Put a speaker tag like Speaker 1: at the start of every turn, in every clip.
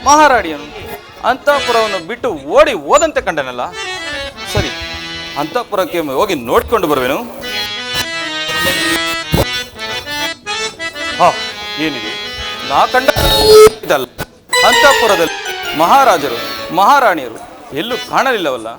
Speaker 1: ಮಹಾರಾಣಿಯನು ಅಂತಃಪುರವನ್ನು ಬಿಟ್ಟು ಓಡಿ ಹೋದಂತೆ ಕಂಡನಲ್ಲ. ಸರಿ, ಅಂತಃಪುರಕ್ಕೆ ಹೋಗಿ ನೋಡಿಕೊಂಡು ಬರುವೆನು. ಏನಿದು ನಾ ಕಂಡ ಇದಲ್ಲ. ಅಂತಃಪುರದಲ್ಲಿ ಮಹಾರಾಜರು ಮಹಾರಾಣಿಯರು ಎಲ್ಲೂ ಕಾಣಲಿಲ್ಲವಲ್ಲ.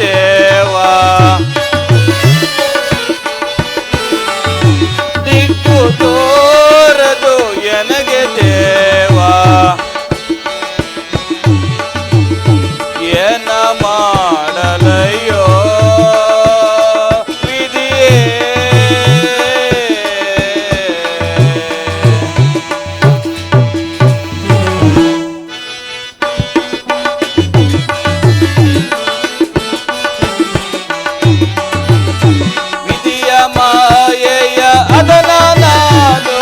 Speaker 2: ದೇವಾ ದಿಕ್ಕು ತೋರದು ಎನಗೆ ದೇವಾ, ಏನ ಮಾಡಲಯ್ಯೋ ವಿಧಿಯೇ. ಮಾಯೆಯ ಅದನ ನಾನು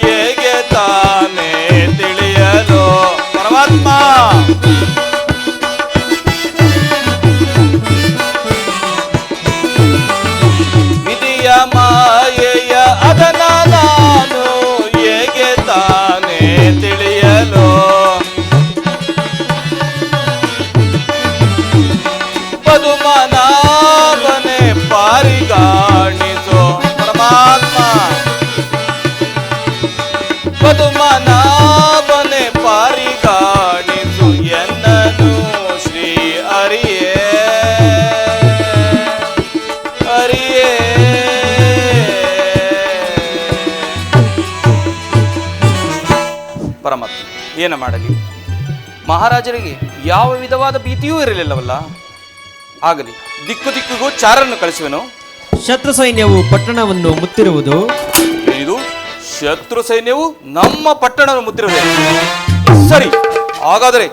Speaker 2: ಹೇಗೆ ತಾನೇ ತಿಳಿಯಲು ಪರಮಾತ್ಮ. ವಿಧಿಯ ಮಾಯೆಯ ಅದನ ನಾನು ಹೇಗೆ ತಾನೇ ತಿಳಿಯಲು. ಪದುಮನಾಭನೆ ಪಾರಿಗಾಣಿಸೋ ಪರಮಾತ್ಮ. ಪದುಮನಾಭನೆ ಪಾರಿಗಾಣಿಸು ಎನ್ನನು ಶ್ರೀ ಹರಿಯೇ ಹರಿಯೇ.
Speaker 1: ಪರಮಾತ್ಮ ಏನ ಮಾಡಲಿ, ಮಹಾರಾಜರಿಗೆ ಯಾವ ವಿಧವಾದ ಭೀತಿಯೂ ಇರಲಿಲ್ಲವಲ್ಲ. ಆಗಲಿ, ದಿಕ್ಕು ದಿಕ್ಕಿಗೂ ಚಾರನ್ನು ಕಳಿಸುವೆನು.
Speaker 3: ಶತ್ರು ಸೈನ್ಯವು ಪಟ್ಟಣವನ್ನು ಮುತ್ತಿರುವುದು.
Speaker 1: ಇದು ಶತ್ರು ಸೈನ್ಯವು ನಮ್ಮ ಪಟ್ಟಣವನ್ನು ಮುತ್ತಿರುವುದೇ? ಸರಿ, ಹಾಗಾದರೆ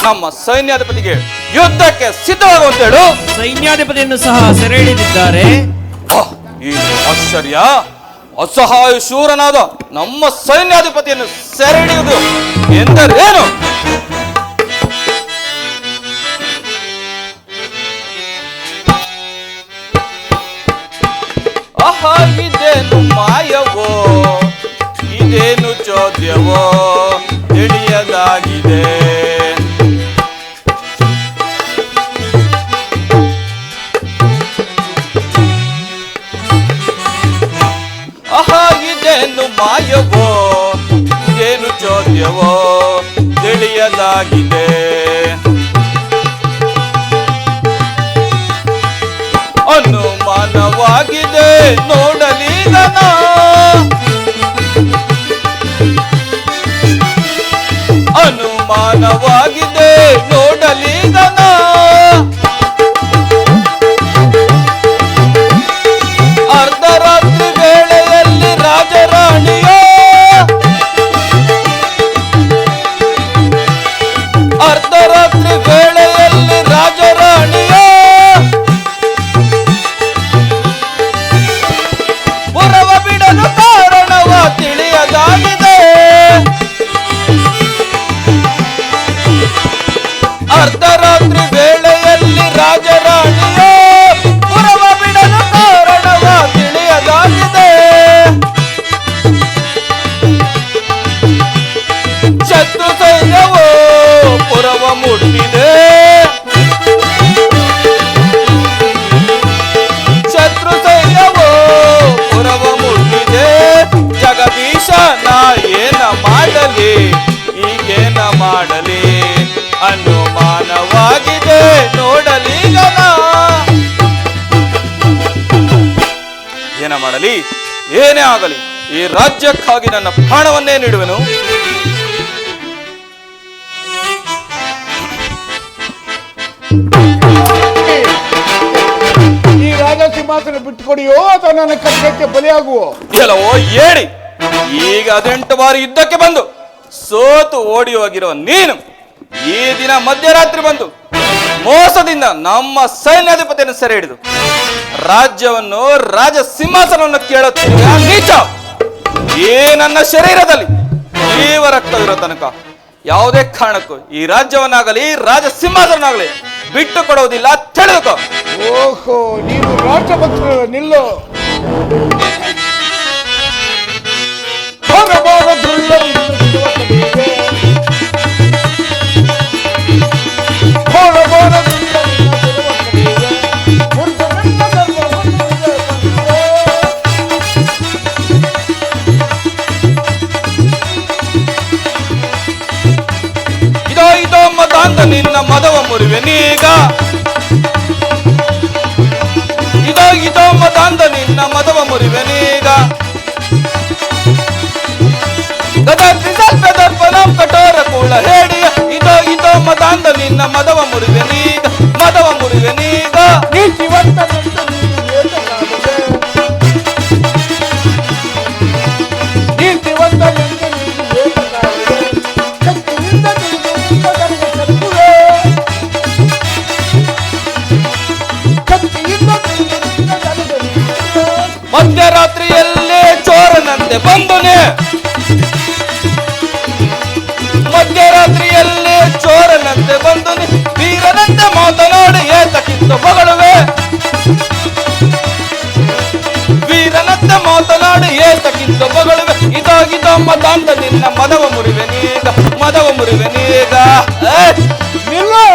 Speaker 1: ನಮ್ಮ ಸೈನ್ಯಾಧಿಪತಿಗೆ ಯುದ್ಧಕ್ಕೆ ಸಿದ್ಧವಾಗುವಂತ ಹೇಳು.
Speaker 3: ಸೈನ್ಯಾಧಿಪತಿಯನ್ನು ಸಹ ಸೆರೆ ಹಿಡಿದಿದ್ದಾರೆ.
Speaker 1: ಈ ಆಶ್ಚರ್ಯ! ಅಸಹಾಯ ಶೂರನಾದ ನಮ್ಮ ಸೈನ್ಯಾಧಿಪತಿಯನ್ನು ಸೆರೆ ಹಿಡಿಯುವುದು ಎಂದರೇನು?
Speaker 2: ಇದೇನು ಮಾಯವೋ, ಇದೇನು ಚೋದ್ಯವೋ ತಿಳಿಯದಾಗಿದೆ. ಇದೇನು ಮಾಯವೋ, ಇದೇನು ಚೋದ್ಯವೋ ತಿಳಿಯದಾಗಿದೆ. ಅನುಮಾನವಾಗಿದೆ ನೋಡಲಿಗನ, ಅನುಮಾನವಾಗಿದೆ ನೋಡಲಿಗನ. ಅರ್ಧರಾತ್ರಿ ವೇಳೆಯಲ್ಲಿ ರಾಜರಾಣಿಯೋ, ಅರ್ಧರಾತ್ರಿ ವೇಳೆಯಲ್ಲಿ ರಾಜರಾಣಿಯೋ ಪುರವ ಬಿಡಲು ಕಾರಣವ ತಿಳಿಯದಾಗಿದೆ. ಅರ್ಧರಾತ್ರಿ ವೇಳೆಯಲ್ಲಿ ರಾಜರಾಣಿಯೋ ಪುರವ ಬಿಡಲು ಕಾರಣವ ತಿಳಿಯದಾಗಿದೆ. ಶತ್ರು ಸೈನ್ಯವೋ ಪುರವ ಮುಟ್ಟಿದೆ, ಶತ್ರು ಸೈನ್ಯವೋ ಪುರವ ಮುಟ್ಟಿದೆ. ಜಗದೀಶ ನಾ ಏನ ಮಾಡಲಿ, ಈಗೇನ ಮಾಡಲಿ, ಅನುಮಾನವಾಗಿದೆ ನೋಡಲಿಗನ. ಏನ ಮಾಡಲಿ, ಏನೇ ಆಗಲಿ, ಈ ರಾಜ್ಯಕ್ಕಾಗಿ ನನ್ನ ಪ್ರಾಣವನ್ನೇ ನೀಡುವೆನು.
Speaker 4: ಈ ರಾಜ ಸಿಂಹಾಸನ ಬಿಟ್ಟುಕೊಡಿಯೋ ಅಥವಾ ನನ್ನ ಖಡ್ಗಕ್ಕೆ ಬಲಿಯಾಗುವೋ?
Speaker 2: ಕೆಲವೋ ಹೇಳಿ ಈಗ 18 ಬಾರಿ ಯುದ್ಧಕ್ಕೆ ಬಂದು ಸೋತು ಓಡಿ ಹೋಗಿರೋ ನೀನು ಈ ದಿನ ಮಧ್ಯರಾತ್ರಿ ಬಂದು ಮೋಸದಿಂದ ನಮ್ಮ ಸೈನ್ಯಾಧಿಪತಿಯನ್ನು ಸೆರೆ ಹಿಡಿದು ರಾಜ್ಯವನ್ನು ರಾಜ ಸಿಂಹಾಸನವನ್ನು ಕೇಳುತ್ತಿರುವ ನೀಚ. ಈ ನನ್ನ ಶರೀರದಲ್ಲಿ ಜೀವ ರಕ್ತವಿರೋ ತನಕ ಯಾವುದೇ ಕಾರಣಕ್ಕೂ ಈ ರಾಜ್ಯವನ್ನಾಗಲಿ ರಾಜ ಸಿಂಹಾಸನವಾಗಲಿ ಬಿಟ್ಟು ಕೊಡುವುದಿಲ್ಲ, ತಿಳಿದುಕೋ.
Speaker 4: ಓಹೋ, ನೀನು ರಾಷ್ಟ್ರಭಕ್ತರು, ನಿಲ್ಲು.
Speaker 2: ಇದೋ ಮತಾಂತ ನಿನ್ನ ಮದವ ಮುರಿವೆ ನೀಗ. ಇದೋ ಮತಾಂತ ನಿನ್ನ ಮದವ ಮುರಿವೆ ನೀಗ. ಗದರ್ಪನಂ ಕಠೋರ ಕೂಳ ಹೇಳಿ ಇದೋ ಮತಾಂತ ನಿನ್ನ ಮದವ ಮುರಿವೆ ನೀಗ. ಮದವ ಮುರಿವೆ ನೀಗ. ಮಧ್ಯರಾತ್ರಿಯಲ್ಲೇ ಚೋರನಂತೆ ಬಂದನೆ. ಮಧ್ಯರಾತ್ರಿಯಲ್ಲೇ ಚೋರನಂತೆ ಬಂದನೆ. ವೀರನಂತೆ ಮಾತನಾಡಿ ಏತಕ್ಕಿಂತ ಹೊಗಳುವೆ. ವೀರನಂತೆ ಮಾತನಾಡಿ ಏತಕ್ಕಿಂತ ಹೊಗಳುವೆ. ಇದೋ ಮತಾಂತ ನಿನ್ನ ಮದವ ಮುರಿವೆ ನೀಗ. ಮದವ ಮುರಿವೆ ನೀಗ.
Speaker 4: ನಿಲ್ಲು.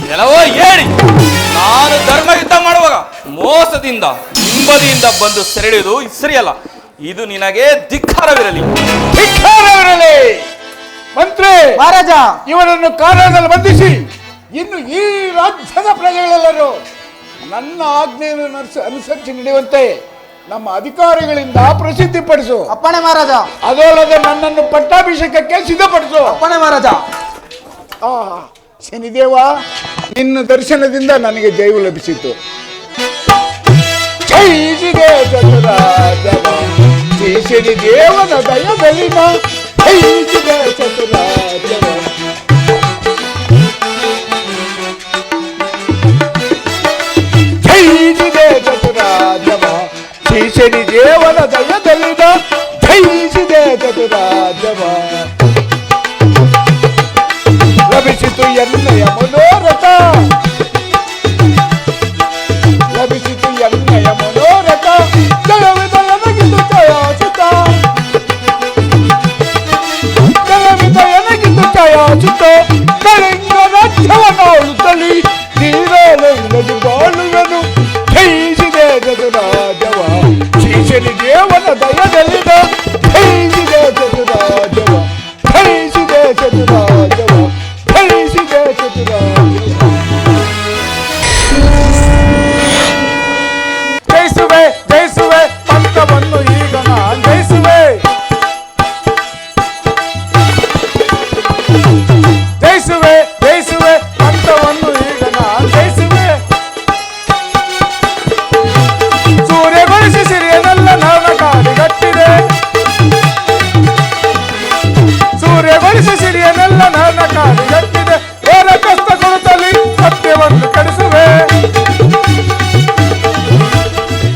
Speaker 2: ಕೆಲವೋ ಹೇಳಿ ನಾನು ಧರ್ಮ ಯುದ್ಧ ಮಾಡುವಾಗ ಮೋಸದಿಂದ ಹಿಂಬದಿಯಿಂದ ಬಂದು ಸೆರೆಹಿಡಿದು ಸರಿಯಲ್ಲ. ಇದು ನಿನಗೆ ಧಿಕ್ಕಾರವಿರಲಿ.
Speaker 4: ಮಂತ್ರಿ
Speaker 5: ಮಹಾರಾಜ,
Speaker 4: ಇವನನ್ನು ಕಾರಾಗೃಹದಲ್ಲಿ ಬಂಧಿಸಿ ಇನ್ನು ಈ ರಾಜ್ಯದ ಪ್ರಜೆಗಳೆಲ್ಲರೂ ನನ್ನ ಆಜ್ಞೆಯನ್ನು ಅನುಸರಿಸಿ ನಡೆಯುವಂತೆ ನಮ್ಮ ಅಧಿಕಾರಿಗಳಿಂದ ಪ್ರಸಿದ್ಧಿಪಡಿಸು.
Speaker 5: ಅಪ್ಪಣೆ ಮಹಾರಾಜ.
Speaker 4: ಅದಲ್ಲದೆ ನನ್ನನ್ನು ಪಟ್ಟಾಭಿಷೇಕಕ್ಕೆ ಸಿದ್ಧಪಡಿಸು.
Speaker 5: ಅಪ್ಪಣೆ ಮಹಾರಾಜ.
Speaker 4: ಶನಿದೇವ, ನಿನ್ನ ದರ್ಶನದಿಂದ ನನಗೆ ಜೈವು ಲಭಿಸಿತು. ಜಯಿಸಿದೆ ಚತುರಾಜವ ಶ್ರೀ ಶನಿದೇವನ ದಯದಲ್ಲಿನ. ಜಯಿಸಿದೆ ಚತುರಾಜವ. ಜಯಿಸಿದೆ ಚತುರಾಜವ ಶ್ರೀ ಶನಿದೇವನ ದಯದಲ್ಲಿನ. ಜಯಿಸಿದೆ ಚತುರಾಜವ. ಲಭಿಸಿತು ಎನ್ನಯ ಮನೋರಥ. ಲಭಿಸಿತು ಎನ್ನಯ ಮನೋರಥ. ಜಯವಿದ ನನಗಿದು ಜಯಾಸುತ. ಜಯವಿದ ನನಗಿದು ಜಯಾಸುತ. ಕಳಿಂಗ ರಾಜ್ಯವನ್ನಾಳುತ್ತಲಿ ನೀರಲಂಗದು ಬಾಳುವನು. ಜಯಿಸಿದೆ ಚತುರಾಜವ ಶ್ರೀ ಶನಿದೇವನ ದಯದಲ್ಲಿನ. ಜಯಿಸಿದೆ ಚತುರಾಜವ. ಜಯಿಸಿದೆ ಚತುರಾಜವ. ಜಯಿಸುವೆ ಜಯಿಸುವೆ ಪಂಥವನ್ನು ಈಗ ನಾನು ಜಯಿಸುವೆ. ಜಯಿಸುವೆ ಜಯಿಸುವೆ ಪಂಥವನ್ನು ಈಗ ನಾನು ಜಯಿಸುವೆ. ಸೂರ್ಯಗೊಳಿಸಿ ಸಿರಿಯನೆಲ್ಲ ನನ್ನ ಕಾಲಿಗಟ್ಟಿದೆ. ಸೂರ್ಯಗೊಳಿಸಿ ಸಿರಿಯನೆಲ್ಲ ನನ್ನ ಕಾಲಿಗಟ್ಟಿದೆ. ಏನ ಕಷ್ಟ ಕೊಡುತ್ತಲಿ ಸತ್ಯವನ್ನು ಕಡಿಸುವೆ.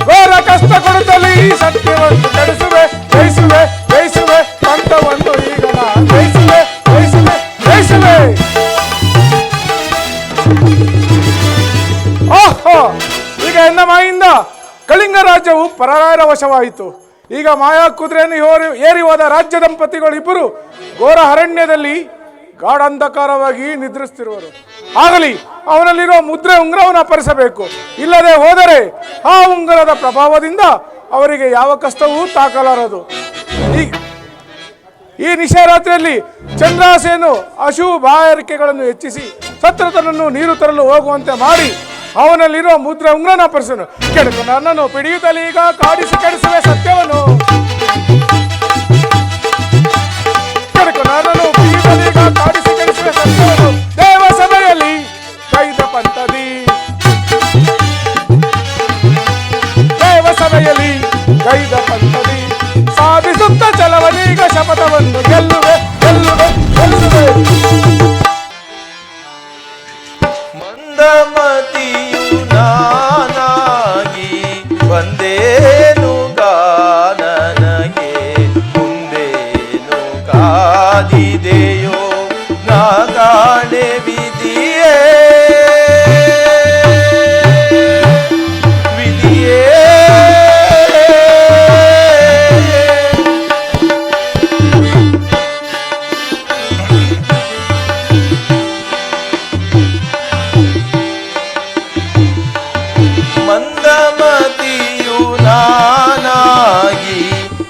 Speaker 4: ಘೋರ ಕಷ್ಟ ಕೊಡುತ್ತಲಿ ಸತ್ಯವನ್ನು ಕಡಿಸುವೆ. ಜಯಿಸುವೆ ಜಯಿಸುವೆ ಪಂಥವನ್ನು ಈಗ ನಾನು ಜಯಿಸುವೆ. ಜಯಿಸುವೆ ಜಯಿಸುವೆ. ಓಹೋ, ಈಗ ಎನ್ನ ಮಾಯಿಂದ ಕಳಿಂಗ ರಾಜ್ಯವು ಪರರಾಯರ ವಶವಾಯಿತು. ಈಗ ಮಾಯಾ ಕುದುರೆಯನ್ನು ಏರಿ ಹೋದ ರಾಜ್ಯ ದಂಪತಿಗಳು ಇಬ್ಬರು ಘೋರ ಅರಣ್ಯದಲ್ಲಿ ಗಾಢಾಂಧಕಾರವಾಗಿ ನಿದ್ರಿಸುತ್ತಿರುವರು. ಆಗಲಿ, ಅವನಲ್ಲಿರುವ ಮುದ್ರೆ ಉಂಗುರವನ್ನು ಅಪಹರಿಸಬೇಕು. ಇಲ್ಲದೆ ಹೋದರೆ ಆ ಉಂಗುರದ ಪ್ರಭಾವದಿಂದ ಅವರಿಗೆ ಯಾವ ಕಷ್ಟವೂ ತಾಕಲಾರದು. ಈ ನಿಶಾರಾತ್ರಿಯಲ್ಲಿ ಚಂದ್ರಾಸೇನು ಅಶುಭ ಬಾಯಾರಿಕೆಗಳನ್ನು ಹೆಚ್ಚಿಸಿ ಶತ್ರುತನನ್ನು ನೀರು ತರಲು ಹೋಗುವಂತೆ ಮಾಡಿ ಅವನಲ್ಲಿರುವ ಮುದ್ರ ಉಂಗ್ರನ ಪರಸನು ಕೆಡಕು ನನ್ನನ್ನು ಪಿಡಿಯುತ್ತಲೇ ಈಗ ಕಾಡಿಸಿ ಕೆಡಿಸುವೆ ಸತ್ಯವನ್ನು ಕೆಡಕು ನನ್ನನ್ನು ಪಿಡಿಯುತ್ತಲೇ ಈಗ ಕಾಡಿಸಿ ಕೆಡಿಸುವೆ ಸತ್ಯವನ್ನು ದೇವ ಸಭೆಯಲ್ಲಿ ಕೈದ ಪಂಥದಿ ದೇವ ಸಭೆಯಲ್ಲಿ ಕೈದ ಪಂಥದಿ ಸಾಧಿಸುತ್ತ ಚಲವನೀಗ ಶಪಥವನ್ನು ಗೆಲ್ಲುವೆ ಗೆಲ್ಲುವೆ ಗೆಲ್ಲುವೆ
Speaker 5: ಮಂದಮತಿಯು ನಾನಾಗಿ ಬಂದೇನು ನನಗೆ ಮುಂದೇನು ಕಾದಿದೆಯೋ ನಾ ಕಾಣೆ ವಿಧಿಯೇ ವಿಧಿಯೇ ಮಂದಮತಿಯು ನಾನಾಗಿ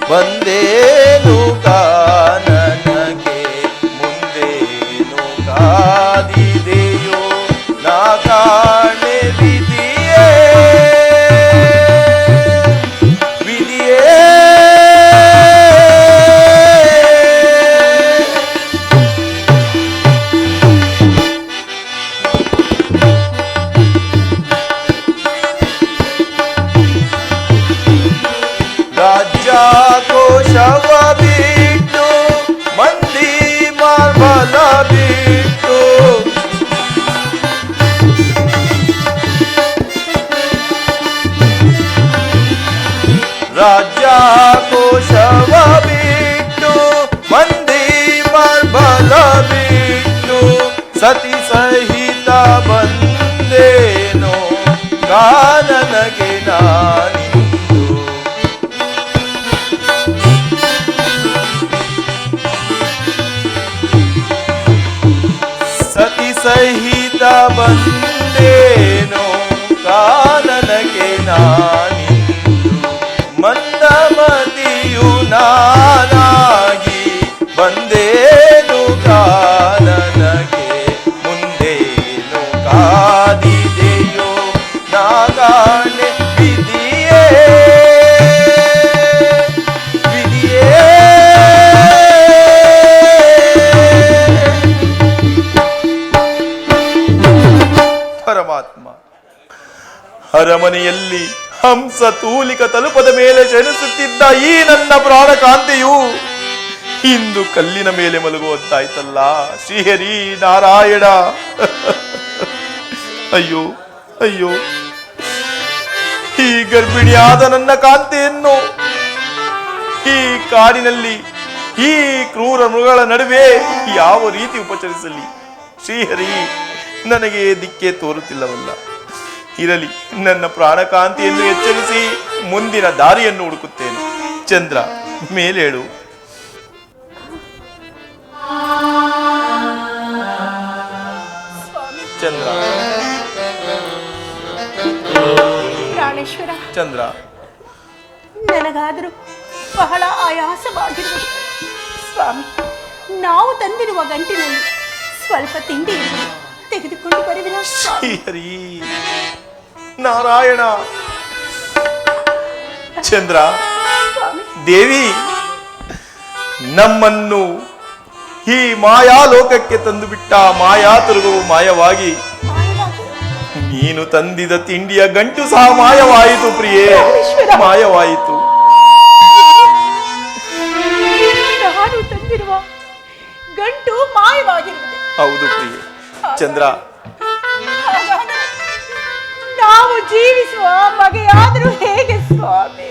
Speaker 5: ಬಂದೇನು ನನಗೆ ಮುಂದೇನು ಕಾದಿದೆಯೋ ನಾ ಕಾಣೆ ವಿಧಿಯೇ ವಿಧಿಯೇ ರಾಜ್ಯಾಕೋಶವ ಬಿಟ್ಟು ಮಂದಿ ಮಾರ್ಬಲ ಬಿಟ್ಟು ರಾಜ್ಯಾಕೋಶವ ಬಿಟ್ಟು ಮಂದಿ ಮಾರ್ಬಲ ಬಿಟ್ಟು ಸತಿ ಸಹಿತ ಬಂದೇನೋ ಕಾನನಗೆ ನಾನಿಂದು ಸತಿ ಸಹಿತ ಬಂದೇನೋ ಕಾನನಗೆ ನಾನಿಂದು ಮಂದಮತಿಯು ನಾನಾಗಿ ಬಂದೇನು ಕಾನನಗೆ ಮುಂದೇನು ಕಾದಿದೆಯೋ ನಾಗಾಣೆ ವಿಧಿಯೇ ವಿಧಿಯೇ ಪರಮಾತ್ಮ ಅರಮನೆಯಲ್ಲಿ ಹಂಸ ತೂಲಿಕ ತಲುಪದ ಮೇಲೆ ಶಣಿಸುತ್ತಿದ್ದ ಈ ನನ್ನ ಪ್ರಾಣಕಾಂತಿಯು ಇಂದು ಕಲ್ಲಿನ ಮೇಲೆ ಮಲಗುವಂತಾಯ್ತಲ್ಲ ಶ್ರೀಹರಿ ನಾರಾಯಣ. ಅಯ್ಯೋ ಅಯ್ಯೋ, ಈ ಗರ್ಭಿಣಿಯಾದ ನನ್ನ ಕಾಂತೆಯನ್ನು ಈ ಕಾಡಿನಲ್ಲಿ ಈ ಕ್ರೂರ ಮೃಗಗಳ ನಡುವೆ ಯಾವ ರೀತಿ ಉಪಚರಿಸಲಿ ಶ್ರೀಹರಿ, ನನಗೆ ದಿಕ್ಕೆ ತೋರುತ್ತಿಲ್ಲವಲ್ಲ. ಇರಲಿ, ನನ್ನ ಪ್ರಾಣಕಾಂತಿಯನ್ನು ಎಚ್ಚರಿಸಿ ಮುಂದಿನ ದಾರಿಯನ್ನು ಹುಡುಕುತ್ತೇನೆ. ಚಂದ್ರ, ಮೇಲೇಳು. ಚಂದ್ರ
Speaker 6: ಪ್ರಾಣೇಶ್ವರ,
Speaker 5: ಚಂದ್ರ,
Speaker 6: ನನಗಾದರೂ ಬಹಳ ಆಯಾಸವಾಗಿರುವುದು. ಸ್ವಾಮಿ, ನಾವು ತಂದಿರುವ ಗಂಟಿನಲ್ಲಿ ಸ್ವಲ್ಪ ತಿಂಡಿ ತೆಗೆದುಕೊಂಡು ಬರುವಿರಾ?
Speaker 5: ಹರಿ ನಾರಾಯಣ. ಚಂದ್ರ, ದೇವಿ, ನಮ್ಮನ್ನು ಈ ಮಾಯಾಲೋಕಕ್ಕೆ ತಂದು ಬಿಟ್ಟ ಮಾಯಾ ತುರುಗವು ಮಾಯವಾಗಿ ನೀನು ತಂದಿದ ತಿಂಡಿಯ ಗಂಟು ಸಹ ಮಾಯವಾಯಿತು ಪ್ರಿಯೇ, ಮಾಯವಾಯಿತು.
Speaker 6: ನಾನು ತಂದಿರುವ ಗಂಟು ಮಾಯವಾಗಿರುತ್ತದೆ.
Speaker 5: ಹೌದು ಪ್ರಿಯೆ. ಚಂದ್ರ,
Speaker 6: ನಾವು ಜೀವಿಸುವ ಬಗೆಯಾದರೂ ಹೇಗೆ ಸ್ವಾಮಿ?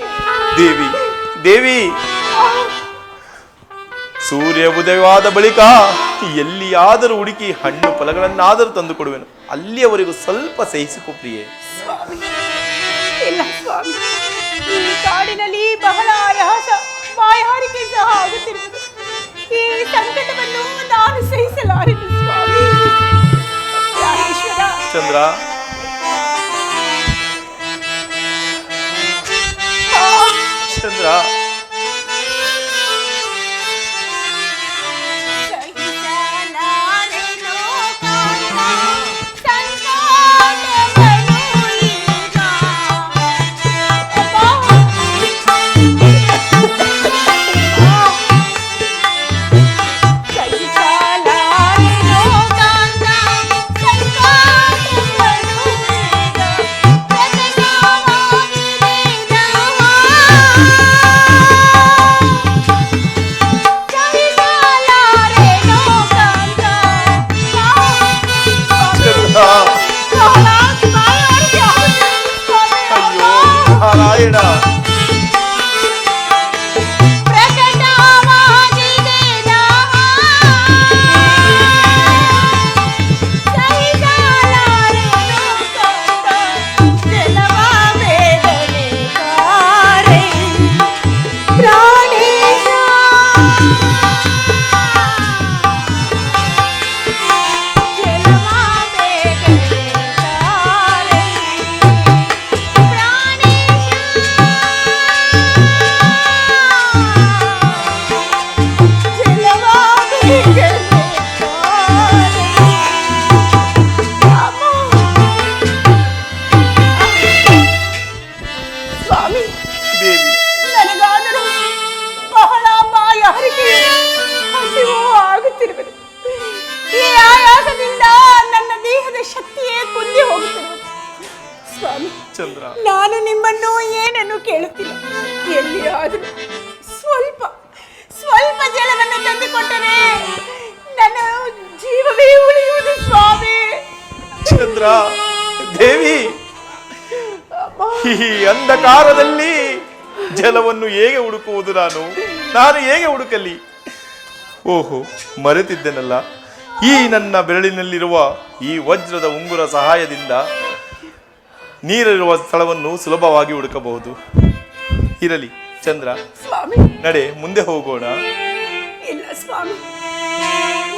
Speaker 5: ದೇವಿ, ದೇವಿ, ಸೂರ್ಯ ಉದಯವಾದ ಬಳಿಕ ಎಲ್ಲಿಯಾದರೂ ಹುಡುಕಿ ಹಣ್ಣು ಫಲಗಳನ್ನಾದರೂ ತಂದು ಕೊಡುವೆನು. ಅಲ್ಲಿಯವರೆಗೂ ಸ್ವಲ್ಪ ಸಹಿಸಿಕೊ ಪ್ರಿಯೆ.
Speaker 6: ಇಲ್ಲ ಸ್ವಾಮಿ, ಈ ಕಾಡಿನಲ್ಲಿ ಬಹಳ ಆಯಾಸ ಬಾಯಾರಿಕೆ ಸಹ ಆಗುತ್ತಿರುವುದು. ಈ ಸಂಕಟವನ್ನು ನಾನು ಸಹಿಸಲಾರೆನು ಸ್ವಾಮಿ.
Speaker 5: ಚಂದ್ರ, ಚಂದ್ರ,
Speaker 6: ಸ್ವಾಮಿ,
Speaker 5: ದೇವಿ,
Speaker 6: ನನಗಾದರೂ ಬಹಳ ಬಾಯಾರಿಕೆ, ಹಸಿವು ಆಗುತ್ತಿರುವುದು. ಈ ಆಯಾಸದಿಂದ ನನ್ನ ದೇಹದ ಶಕ್ತಿಯೇ ಕುಂದಿ ಹೋಗುತ್ತಿರುವುದು. ಸ್ವಾಮಿ,
Speaker 5: ಚಂದ್ರ,
Speaker 6: ನಾನು ನಿಮ್ಮನ್ನು ಏನನ್ನು ಕೇಳುತ್ತಿಲ್ಲ. ಎಲ್ಲಿಯಾದರೂ ಸ್ವಲ್ಪ ಸ್ವಲ್ಪ ಜಲವನ್ನು ತಂದುಕೊಟ್ಟರೆ ನನ್ನ ಜೀವವೇ ಉಳಿಯುವುದು. ಸ್ವಾಮಿ,
Speaker 5: ಚಂದ್ರ, ದೇವಿ, ಈ ಅಂಧಕಾರದಲ್ಲಿ ಜಲವನ್ನು ಹೇಗೆ ಹುಡುಕುವುದು? ನಾನು ಹೇಗೆ ಹುಡುಕಲಿ? ಓಹೋ, ಮರೆತಿದ್ದೆನಲ್ಲ. ಈ ನನ್ನ ಬೆರಳಿನಲ್ಲಿರುವ ಈ ವಜ್ರದ ಉಂಗುರ ಸಹಾಯದಿಂದ ನೀರಿರುವ ಸ್ಥಳವನ್ನು ಸುಲಭವಾಗಿ ಹುಡುಕಬಹುದು. ಇರಲಿ ಚಂದ್ರ,
Speaker 6: ಸ್ವಾಮಿ,
Speaker 5: ನಡೆ, ಮುಂದೆ ಹೋಗೋಣ.
Speaker 6: ಇಲ್ಲ ಸ್ವಾಮಿ,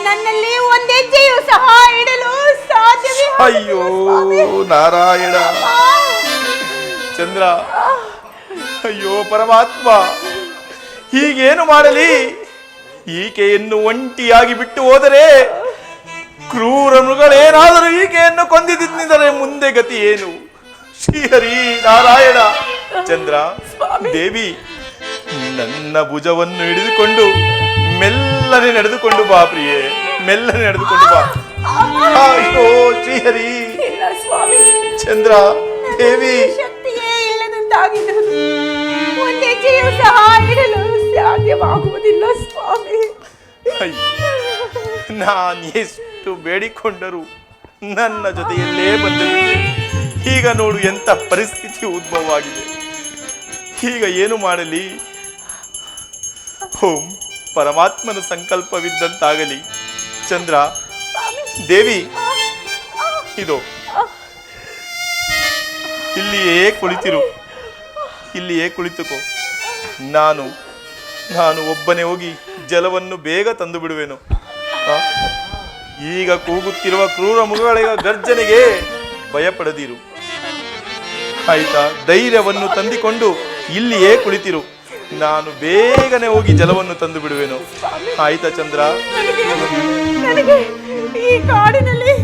Speaker 6: ನನ್ನಲ್ಲಿ ಒಂದ್ ಹೆಜ್ಜೆಯೂ ಸಹ ಇಡಲು ಸಾಧ್ಯವೇ
Speaker 5: ಅಯ್ಯೋ ನಾರಾಯಣ, ಚಂದ್ರ, ಅಯ್ಯೋ ಪರಮಾತ್ಮ, ಹೀಗೇನು ಮಾಡಲಿ? ಈಕೆಯನ್ನು ಒಂಟಿಯಾಗಿ ಬಿಟ್ಟು ಹೋದರೆ ಕ್ರೂರ ಮೃಗಗಳೇನಾದರೂ ಈಕೆಯನ್ನು ಕೊಂದಿದ್ದರೆ ಮುಂದೆ ಗತಿ ಏನು? ಶ್ರೀಹರಿ ನಾರಾಯಣ. ಚಂದ್ರ, ದೇವಿ, ನನ್ನ ಭುಜವನ್ನು ಹಿಡಿದುಕೊಂಡು ಮೆಲ್ಲನೆ ನಡೆದುಕೊಂಡು ಬಾ ಪ್ರಿಯೆ, ಮೆಲ್ಲನೆ ನಡೆದುಕೊಂಡು ಬಾ. ಅಯ್ಯೋ ಶ್ರೀಹರಿ,
Speaker 6: ಇಲ್ಲ ಸ್ವಾಮಿ,
Speaker 5: ಚಂದ್ರ, ದೇವಿ,
Speaker 6: ಶಕ್ತಿಯೇ ಇಲ್ಲದಂತಾಗಿರುವುದು. ಒಂದ್ ಹೆಜ್ಜೆಯೂ ಸಹ ಇಡಲು ಸಾಧ್ಯವಾಗುವುದಿಲ್ಲ ಸ್ವಾಮಿ.
Speaker 5: ನಾನು ಎಷ್ಟು ಬೇಡಿಕೊಂಡರೂ ನನ್ನ ಜೊತೆಯಲ್ಲೇ ಬಂದುಬಿಟ್ಟೆ. ಈಗ ನೋಡು ಎಂಥ ಪರಿಸ್ಥಿತಿ ಉದ್ಭವವಾಗಿದೆ. ಈಗ ಏನು ಮಾಡಲಿ? ಓಂ ಪರಮಾತ್ಮನ ಸಂಕಲ್ಪವಿದ್ದಂತಾಗಲಿ. ಚಂದ್ರ, ದೇವಿ, ಇದು ಇಲ್ಲಿಯೇ ಕುಳಿತಿರು, ಇಲ್ಲಿಯೇ ಕುಳಿತುಕೋ. ನಾನು ಒಬ್ಬನೇ ಹೋಗಿ ಜಲವನ್ನು ಬೇಗ ತಂದು ಬಿಡುವೆನು. ಈಗ ಕೂಗುತ್ತಿರುವ ಕ್ರೂರ ಮೃಗಗಳ ಗರ್ಜನೆಗೆ ಭಯಪಡದಿರು, ಆಯ್ತಾ? ಧೈರ್ಯವನ್ನು ತಂದಿಕೊಂಡು ಇಲ್ಲಿಯೇ ಕುಳಿತಿರು. ನಾನು ಬೇಗನೆ ಹೋಗಿ ಜಲವನ್ನು ತಂದು ಬಿಡುವೆನು, ಆಯ್ತಾ ಚಂದ್ರ?
Speaker 6: ನನಗೆ ಈ ಕಾಡಿನಲ್ಲಿ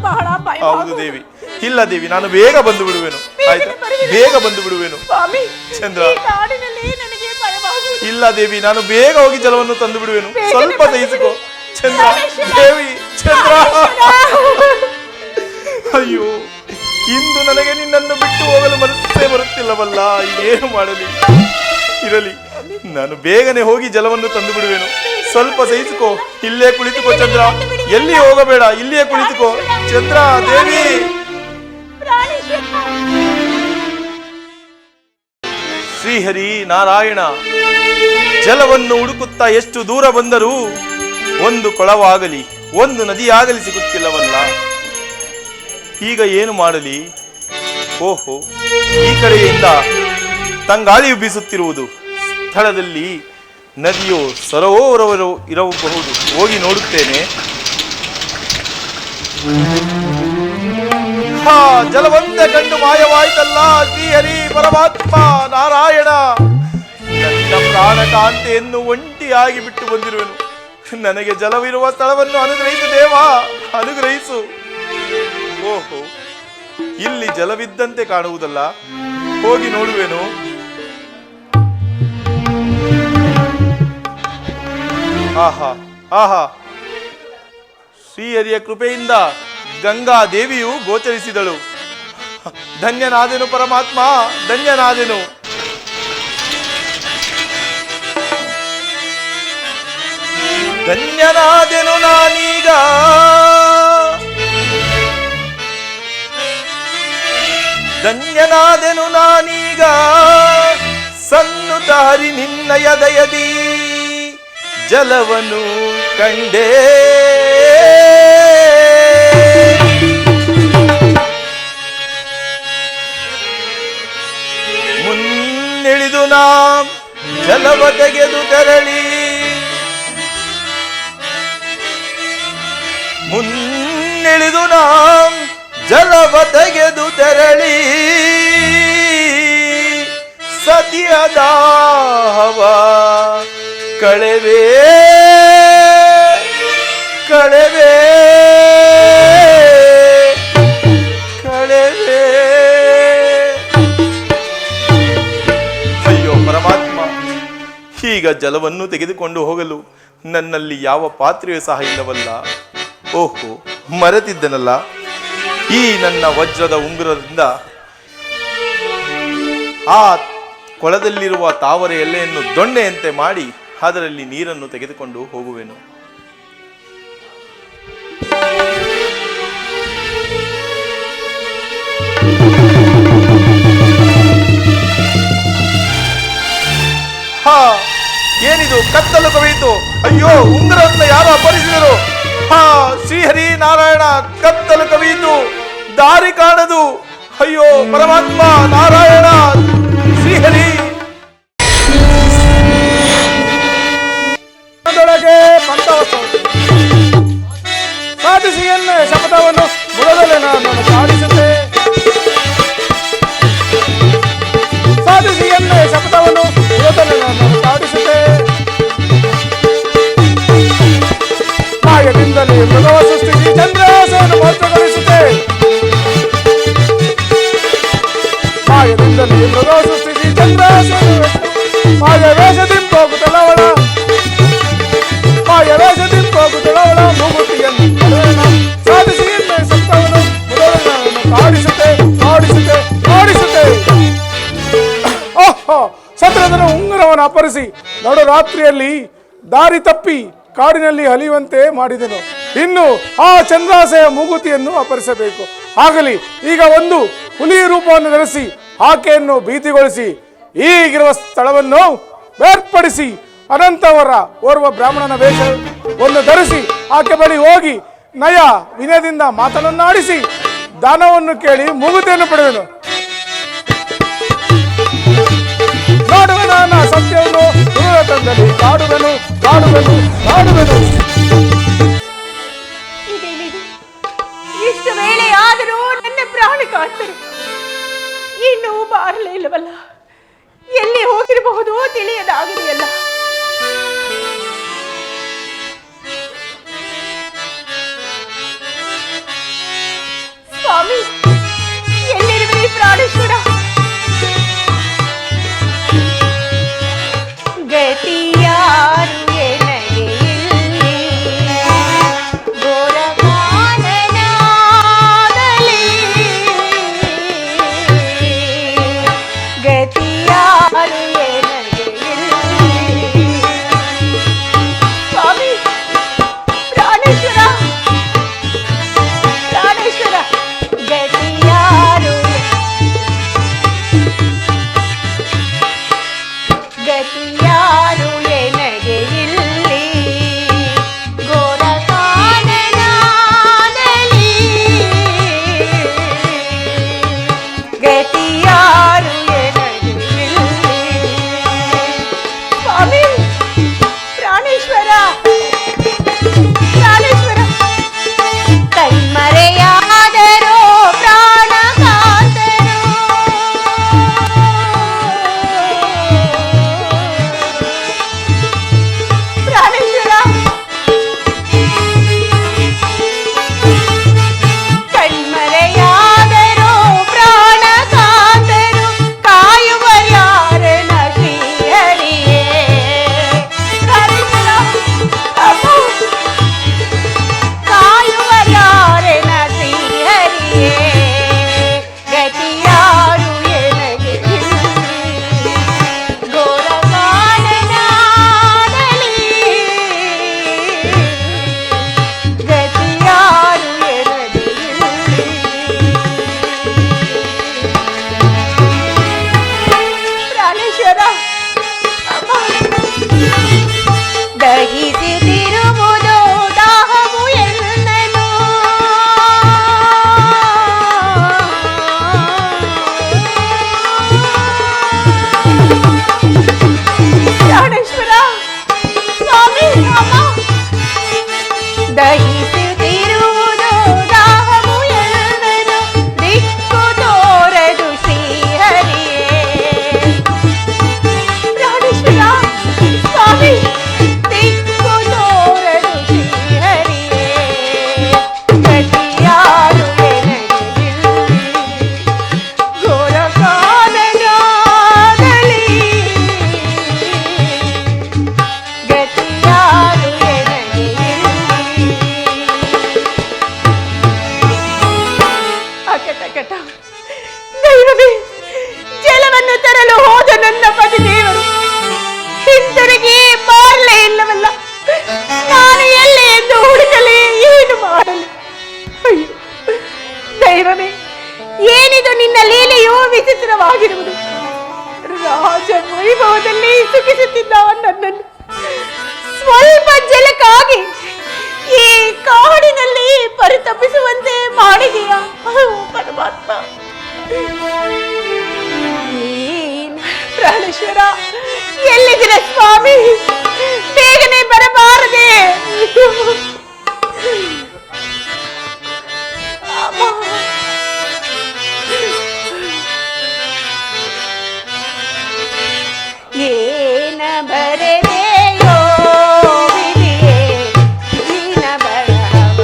Speaker 6: ಬಹಳ ಭಯ.
Speaker 5: ಹೌದು ದೇವಿ. ಇಲ್ಲ ದೇವಿ, ನಾನು ಬೇಗ ಬಂದು ಬಿಡುವೆನು, ಆಯ್ತಾ? ಬೇಗ ಬಂದು ಬಿಡುವೆನು ಚಂದ್ರ. ಇಲ್ಲ ದೇವಿ, ನಾನು ಬೇಗ ಹೋಗಿ ಜಲವನ್ನು ತಂದು ಬಿಡುವೆನು, ಸ್ವಲ್ಪ ಸಹಿಸಿಕೋ ಚಂದ್ರ. ದೇವಿ, ಚಂದ್ರ, ಅಯ್ಯೋ, ಇಂದು ನನಗೆ ನಿನ್ನನ್ನು ಬಿಟ್ಟು ಹೋಗಲು ಮನಸ್ಸೇ ಬರುತ್ತಿಲ್ಲವಲ್ಲ. ಏನು ಮಾಡಲಿ? ಇರಲಿ, ನಾನು ಬೇಗನೆ ಹೋಗಿ ಜಲವನ್ನು ತಂದು ಬಿಡುವೆನು, ಸ್ವಲ್ಪ ಸಹಿಸಿಕೋ. ಇಲ್ಲೇ ಕುಳಿತುಕೋ ಚಂದ್ರ, ಎಲ್ಲಿ ಹೋಗಬೇಡ, ಇಲ್ಲಿಯೇ ಕುಳಿತುಕೋ ಚಂದ್ರ. ದೇವಿ, ಶ್ರೀಹರಿ ನಾರಾಯಣ, ಜಲವನ್ನು ಹುಡುಕುತ್ತಾ ಎಷ್ಟು ದೂರ ಬಂದರೂ ಒಂದು ಕೊಳವಾಗಲಿ ಒಂದು ನದಿಯಾಗಲಿ ಸಿಗುತ್ತಿಲ್ಲವಲ್ಲ. ಈಗ ಏನು ಮಾಡಲಿ? ಓಹೋ, ಈ ಕಡೆಯಿಂದ ತಂಗಾಳಿಯು ಬೀಸುತ್ತಿರುವುದು. ಸ್ಥಳದಲ್ಲಿ ನದಿಯೋ ಸರೋವರವೋ ಇರಬಹುದು, ಹೋಗಿ ನೋಡುತ್ತೇನೆ. ಜಲವಂತೆ ಕಂಡು ಮಾಯವಾಯ್ತಲ್ಲ. ಶ್ರೀಹರಿ ಪರಮಾತ್ಮ ನಾರಾಯಣ, ನನ್ನ ಪ್ರಾಣ ಕಾಂತೆಯನ್ನು ಒಂಟಿಯಾಗಿ ಬಿಟ್ಟು ಬಂದಿರುವೆನು. ನನಗೆ ಜಲವಿರುವ ಸ್ಥಳವನ್ನು ಅನುಗ್ರಹಿಸು ದೇವ, ಅನುಗ್ರಹಿಸು. ಓಹೋ, ಇಲ್ಲಿ ಜಲವಿದ್ದಂತೆ ಕಾಣುವುದಲ್ಲ, ಹೋಗಿ ನೋಡುವೆನು. ಆಹಾ ಆಹಾ, ಶ್ರೀಹರಿಯ ಕೃಪೆಯಿಂದ ಗಂಗಾ ದೇವಿಯು ಗೋಚರಿಸಿದಳು. ಧನ್ಯನಾದೆನು ಪರಮಾತ್ಮ, ಧನ್ಯನಾದೆನು. ಧನ್ಯನಾದೆನು ನಾನೀಗ, ಧನ್ಯನಾದೆನು ನಾನೀಗ. ಸನ್ನುತ ಹರಿ ನಿನ್ನಯ ದಯದಿ ಜಲವನ್ನು ಕಂಡೇ. ಮುನ್ನಿಳಿದು ನಾ ಜಲವ ತೆಗೆದು ತೆರಳಿ ತೆರಳಿ ಸತಿಯದಾವ ಕಳೆವೇ ಕಳೆವೇ ಕಳೆವೇ. ಅಯ್ಯೋ ಪರಮಾತ್ಮ, ಈಗ ಜಲವನ್ನು ತೆಗೆದುಕೊಂಡು ಹೋಗಲು ನನ್ನಲ್ಲಿ ಯಾವ ಪಾತ್ರೆಯೂ ಸಹ ಇಲ್ಲವಲ್ಲ. ಓಹೋ, ಮರೆತಿದ್ದನಲ್ಲ. ಈ ನನ್ನ ವಜ್ರದ ಉಂಗುರದಿಂದ ಆ ಕೊಳದಲ್ಲಿರುವ ತಾವರೆ ಎಲೆಯನ್ನು ದೊಣ್ಣೆಯಂತೆ ಮಾಡಿ ಅದರಲ್ಲಿ ನೀರನ್ನು ತೆಗೆದುಕೊಂಡು ಹೋಗುವೆನು. ಹಾ, ಏನಿದು ಕತ್ತಲು ಕವಿಯಿತು. ಅಯ್ಯೋ, ಉಂಗುರವನ್ನು ಯಾರು ಅಪಹರಿಸಿದರು? ಹಾ, ಶ್ರೀಹರಿ ನಾರಾಯಣ, ಕತ್ತಲು ಕವಿಯಿತು, ದಾರಿ ಕಾಣದು. ಅಯ್ಯೋ ಪರಮಾತ್ಮ, ನಾರಾಯಣ, ಶ್ರೀಹರಿ.
Speaker 4: ಸಾಧಿಸಿ ಎನ್ನ ಶಪಥವನ್ನು ಮುಳದಲ್ಲಿ ನಾನು ಸಾಧಿಸುತ್ತೆ. ಸಾಧಿಸಿ ಎನ್ನ ಶಪಥವನ್ನು ಮುಳದಲ್ಲಿ ನಾನು ಸಾಧಿಸುತ್ತೆ. ಮಾಯದಿಂದಲೇ ಮೃಗವ ಸೃಷ್ಟಿಸಿ ಚಂದ್ರಾಸವನ್ನು ಮೋಚಗೊಳಿಸುತ್ತೆ. ಮಾಯದಿಂದಲೇ ಮೃಗವ ಸೃಷ್ಟಿಸಿ ಚಂದ್ರಾಸವನ್ನು ಮಾಯ ವೇಷದಿಂಪೋಗುತ್ತಲವಳ ಮಾಯ ವೇಷದಿಂಪೋಗುತ್ತಲವಳ ಮೂಗುತಿಯನ್ನು ಸಾಧಿಸಿ ಎನ್ನ ಶಬ್ದವನ್ನು ಮೊದಲನ್ನು ಕಾಡಿಸುತ್ತೆ ಕಾಡಿಸುತ್ತೆ ಕಾಡಿಸುತ್ತೆ. ಓಹೋ, ಸತ್ರದನ ಉಂಗುರವನ್ನು ಅಪಹರಿಸಿ ನಡು ರಾತ್ರಿಯಲ್ಲಿ ದಾರಿ ತಪ್ಪಿ ಕಾಡಿನಲ್ಲಿ ಅಲಿಯುವಂತೆ ಮಾಡಿದೆನು. ಇನ್ನು ಆ ಚಂದ್ರಾಸೆಯ ಮೂಗುತಿಯನ್ನು ಅಪಹರಿಸಬೇಕು. ಆಗಲಿ, ಈಗ ಒಂದು ಹುಲಿ ರೂಪವನ್ನು ಧರಿಸಿ ಆಕೆಯನ್ನು ಭೀತಿಗೊಳಿಸಿ ಈಗಿರುವ ಸ್ಥಳವನ್ನು ಬೇರ್ಪಡಿಸಿ ಅನಂತವರ ಓರ್ವ ಬ್ರಾಹ್ಮಣನ ವೇಷವನ್ನು ಧರಿಸಿ ಆಕೆ ಬಳಿ ಹೋಗಿ ನಯ ವಿನಯದಿಂದ ಮಾತನಾಡಿಸಿ ದಾನವನ್ನು ಕೇಳಿ ಮೂಗುತಿಯನ್ನು ಪಡೆದನು. ಕಾಡುವೆನು ನನ್ನ ಸತ್ಯವನ್ನು ದೂರ ತಂದಲ್ಲಿ ಕಾಡುವೆನು ಕಾಡುವೆನು ಕಾಡುವೆನು.
Speaker 6: ಇದೇನಿದು? ಇಷ್ಟು ವೇಳೆ ಆದರೂ ನನ್ನ ಪ್ರಾಣ ಕಾಡ್ತರು ಇನ್ನೂ ಬಾರಲೇ ಇಲ್ಲವಲ್ಲ. ಎಲ್ಲಿ ಹೋಗಿರಬಹುದು ತಿಳಿಯದಾಗಿದೆಯಲ್ಲ. ಸ್ವಾಮಿ, ಎಲ್ಲಿರುವೆ ಪ್ರಾಣೇಶ್ವರ? ಗತಿಯಾರು ಎನಗೆ ಇಲ್ಲಿ ಘೋರ ಕಾನನಾಗಲಿ. ಗತಿಯಾರು ಎನಗೆ ಇಲ್ಲಿ. ಸ್ವಾಮಿ ಪ್ರಾಣೇಶ್ವರ, ಪ್ರಾಣೇಶ್ವರ, ಗತಿಯಾರು ಗತಿಯಾರು ಎನಗೆ ಇಲ್ಲಿ ಘೋರ ಕಾನನಾಗಲಿ. ಗತಿಯಾರು ಎನಗೆ ಇಲ್ಲಿ. ಸ್ವಾಮಿ ಪ್ರಾಣೇಶ್ವರ, ಪ್ರಾಣೇಶ್ವರ, ಕಣ್ಮರೆಯಾದರೋ ಪ್ರಾಣಕಾಂತರು. ಪ್ರಾಣೇಶ್ವರ, ಕಣ್ಮರೆಯಾದರೋ ಪ್ರಾಣಕಾಂತರು. ಕಾಯುವರ್ಯಾರನ ಶ್ರೀಹರಿಯೇ. ಪ್ರಾಣೇಶ್ವರ, ಅಮ್ಮ, ಕಾಯುವರ್ಯಾರನ ಶ್ರೀಹರಿಯೇ. ಗತಿಯಾರು ಎನಗೆ ಇಲ್ಲಿ ಘೋರ ಕಾನನಾಗಲಿ. ಗತಿಯಾರು ಎನಗೆ ಇಲ್ಲಿ. ಪ್ರಾಣೇಶ್ವರ, ಅಮ್ಮ, ದಹಿಸುತ್ತಿರುವುದು ದಾಹವು ಎನ್ನನು. ಪ್ರಾಣೇಶ್ವರ, ಸ್ವಾಮಿ, ಅಮ್ಮ, ದಹಿಸುತ್ತಿರುವುದು ದಾಹವು ಎನ್ನನು. ದಿಕ್ಕು ತಪ್ಪಿಸುವಂತೆ ಮಾಡಿದೀಯಾ ಪರಮಾತ್ಮ. ಪ್ರಾಣೇಶ್ವರ, ಎಲ್ಲಿದ್ದೀರ ಸ್ವಾಮಿ? ಬೇಗನೆ ಬರಬಾರದೆ. ಏನ ಬರೆದೆಯೋ ವಿಧಿಯೇ, ನೀನ ಬರವ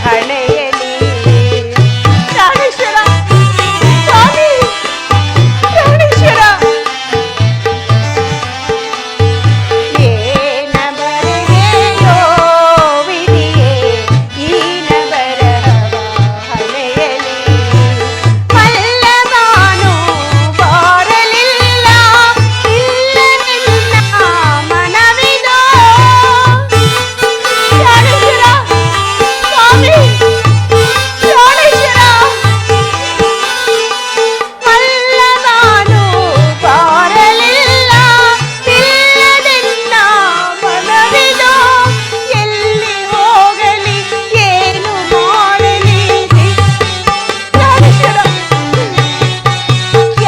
Speaker 6: ಹಣೆಯಲಿ. ಪ್ರಾಣೇಶ್ವರ ಸ್ವಾಮಿ, ಪ್ರಾಣೇಶ್ವರ. ಏನ ಬರೆದೆಯೋ ವಿಧಿಯೇ, ನೀನ ಬರವ ಹಣೆಯಲಿ. ಮಲ್ಲವಾನು ಬಾರಲಿಲ್ಲ, ಇಲ್ಲ ನಿನ್ನ ಮನವಿದೋ. ಪ್ರಾಣೇಶ್ವರ ಸ್ವಾಮಿ, ಪ್ರಾಣೇಶ್ವರ. ಮಲ್ಲವಾನು ಬಾರಲಿಲ್ಲ, ಇಲ್ಲದೆನ್ನ ಮನವಿದೋ. ಎಲ್ಲಿ ಹೋಗಲಿ, ಏನು ಮಾಡಲಿ? ಪ್ರಾಣೇಶ್ವರ,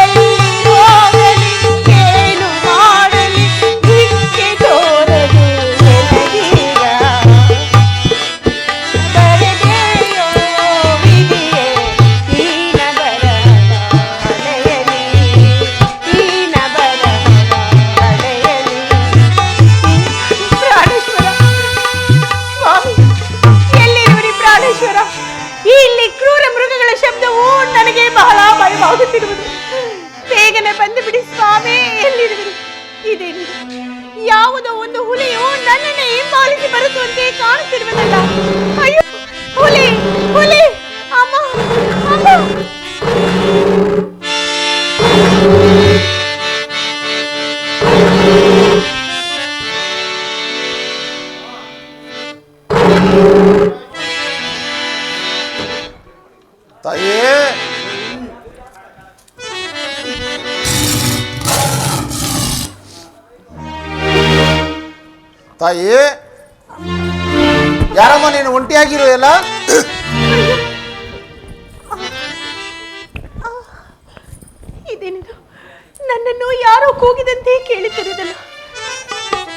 Speaker 6: ಎಲ್ಲಿ ಹೋಗಲಿ, ಏನು ಮಾಡಲಿ? ದಿಕ್ಕೆ ತೋರದೆ ಎನಗೀಗ. ಬರೆದೆಯೋ ವಿಧಿಯೇ, ನೀನ ಬರವ ಹಣೆಯಲಿ. ನೀನ ಬರವ ಹಣೆಯಲಿ. ಪ್ರಾಣೇಶ್ವರ ಸ್ವಾಮಿ, ಎಲ್ಲಿರುವಿರಿ ಪ್ರಾಣೇಶ್ವರ? ಇಲ್ಲಿ ಕ್ರೂರ ಮೃಗಗಳ ಶಬ್ದವು ನನಗೆ ಬಹಳ ಭಯವಾಗುತ್ತಿರುವುದು. ಬೇಗನೆ ಬಂದು ಬಿಡಿ ಸ್ವಾಮಿ. ಎಲ್ಲಿರುವಿರಿ? ಇದೇನಿದು? ಯಾವುದೋ ಒಂದು ಹುಲಿಯು ನನ್ನನ್ನೇ ಹಿಂಬಾಲಿಸಿ ಬರುತ್ತಂತೆ ಕಾಣುತ್ತಿರುವುದಲ್ಲ. ಅಯ್ಯೋ, ಹುಲಿ ಹುಲಿ! ಅಮ್ಮ ಅಮ್ಮ!
Speaker 7: ತಾಯೇ, ತಾಯಿ, ಯಾರಮ್ಮ ನೀನು ಒಂಟಿಯಾಗಿರೋ ಎಲ್ಲ?
Speaker 6: ಇದೇನಿದು? ನನ್ನನ್ನು ಯಾರೋ ಕೂಗಿದಂತೆ ಕೇಳುತ್ತಿರುವುದಲ್ಲ.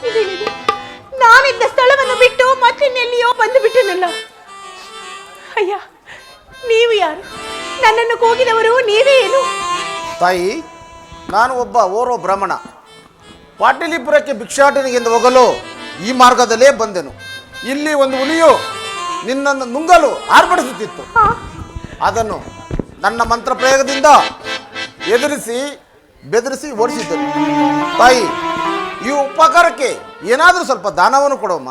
Speaker 6: ಇದೇನಿದು? ನಾನಿದ್ದ ಸ್ಥಳವನ್ನು ಬಿಟ್ಟು ಮತ್ತಿನ್ನೆಲ್ಲಿಯೋ ಬಂದು ಬಿಟ್ಟನಲ್ಲ. ಅಯ್ಯ, ನೀವು ಯಾರು? ನನ್ನನ್ನು ಕೂಗಿದವರು ನೀವೇ ಏನು?
Speaker 7: ತಾಯಿ, ನಾನು ಒಬ್ಬ ಓರ್ವ ಬ್ರಾಹ್ಮಣ. ಪಾಟಲಿಪುರಕ್ಕೆ ಭಿಕ್ಷಾಟನೆಗೆಂದು ಹೋಗಲು ಈ ಮಾರ್ಗದಲ್ಲೇ ಬಂದೆನು. ಇಲ್ಲಿ ಒಂದು ಹುಲಿಯು ನಿನ್ನನ್ನು ನುಂಗಲು ಆರ್ಭಟಿಸುತ್ತಿತ್ತು. ಅದನ್ನು ನನ್ನ ಮಂತ್ರ ಪ್ರಯೋಗದಿಂದ ಬೆದರಿಸಿ ಓಡಿಸಿದ್ದರು. ತಾಯಿ, ಈ ಉಪಕಾರಕ್ಕೆ ಏನಾದರೂ ಸ್ವಲ್ಪ ದಾನವನ್ನು ಕೊಡೋಮ್ಮ.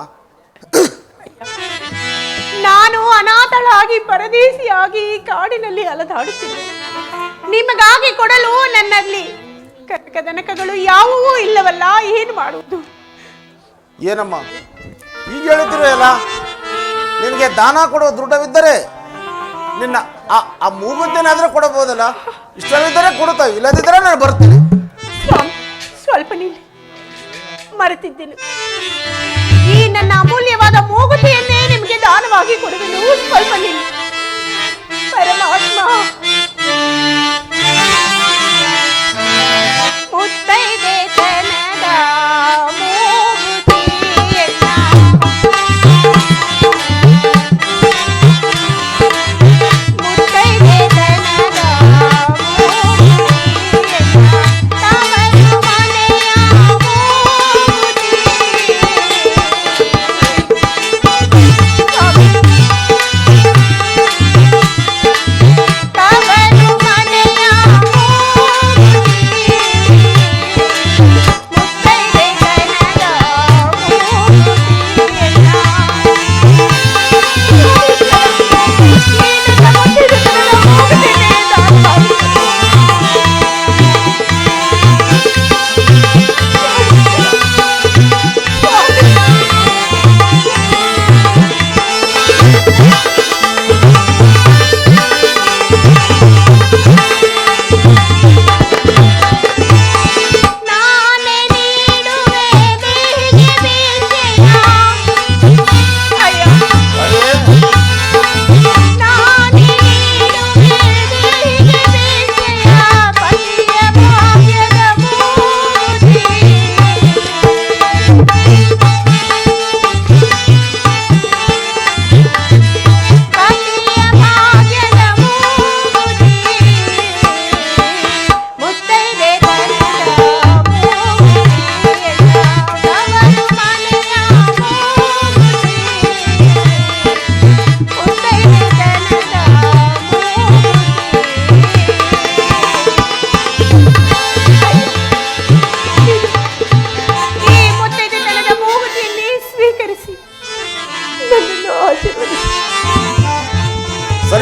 Speaker 6: ನಾನು ಅನಾಥಳಾಗಿ ಪರದೇಶಿಯಾಗಿ ಕಾಡಿನಲ್ಲಿ ಅಲದಾಡುತ್ತಿದ್ದೆ. ನಿಮಗಾಗಿ ಕೊಡಲು ನನ್ನಲ್ಲಿ ಕನಕದನಕಗಳು ಯಾವುವೂ ಇಲ್ಲವಲ್ಲ. ಏನು ಮಾಡುವುದು?
Speaker 7: ಏನಮ್ಮ ಈಗ ಹೇಳ್ತಿರೋಲ್ಲ? ನಿನಗೆ ದಾನ ಕೊಡೋ ದೃಢವಿದ್ದರೆ ನಿನ್ನ ಆ ಮೂಗುದ್ದೇನಾದರೂ ಕೊಡಬಹುದಲ್ಲ? ಇಷ್ಟವಿದ್ದರೆ ಕೊಡುತ್ತಾವೆ, ಇಲ್ಲದಿದ್ದರೆ ನಾನು ಬರ್ತೀನಿ.
Speaker 6: ಸ್ವಾಮಿ, ಸ್ವಲ್ಪ ನಿಲ್ಲಿ. ಮರೆತಿದ್ದೆನು. ಈ ನನ್ನ ಅಮೂಲ್ಯವಾದ ಮೂಗುತಿಯನ್ನೇ ನಿಮಗೆ ದಾನವಾಗಿ ಕೊಡುವೆನು. ಸ್ವಲ್ಪ ನಿಲ್ಲಿ. ಪರಮಾತ್ಮ, ಮುತ್ತೈದೆ ತನದ ಮೂಗುತಿಯನ್ನ ಮುತ್ತೈದೆ ತನದ ಮೂಗುತಿಯನ್ನ ತವರು ಮನೆಯ ಮೂಗುತಿ. ಸ್ವಾಮಿ,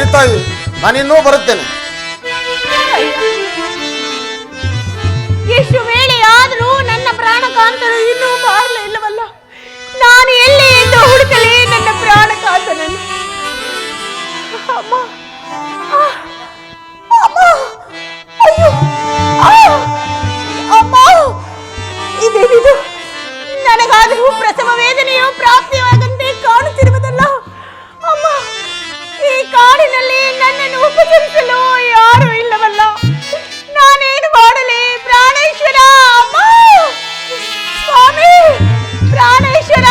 Speaker 7: ಸರಿ ತಾಯಿ, ನಾನಿನ್ನೂ ಬರುತ್ತೇನೆ.
Speaker 6: ಎಷ್ಟು ವೇಳೆ ಆದರೂ ನನ್ನ ಪ್ರಾಣಕಾಂತನು ಇನ್ನೂ ಮಾಡಲಿಲ್ಲವಲ್ಲ. ನಾನು ಎಲ್ಲಿ ಎಂದು ಹುಡುಕಲಿ ನನ್ನ ಪ್ರಾಣಕಾಂತನನ್ನು. ಅಮ್ಮ, ಅಮ್ಮ, ಅಯ್ಯೋ, ಅಮ್ಮ, ಇದೇನಿದು? ನನಗಾದರೂ ಪ್ರಸವ ವೇದನೆಯು ಪ್ರಾಪ್ತಿಯಾದಂತೆ ಕಾಣುತ್ತಿರುವುದಲ್ಲ. ಅಮ್ಮ, ಈ ಕಾಡಿನಲ್ಲಿ ನನ್ನನ್ನು ಉಪಚರಿಸಲು ಯಾರೂ ಇಲ್ಲವಲ್ಲ. ನಾನೇನು ಮಾಡಲಿ ಪ್ರಾಣೇಶ್ವರ? ಅಮ್ಮ, ಸ್ವಾಮಿ ಪ್ರಾಣೇಶ್ವರ,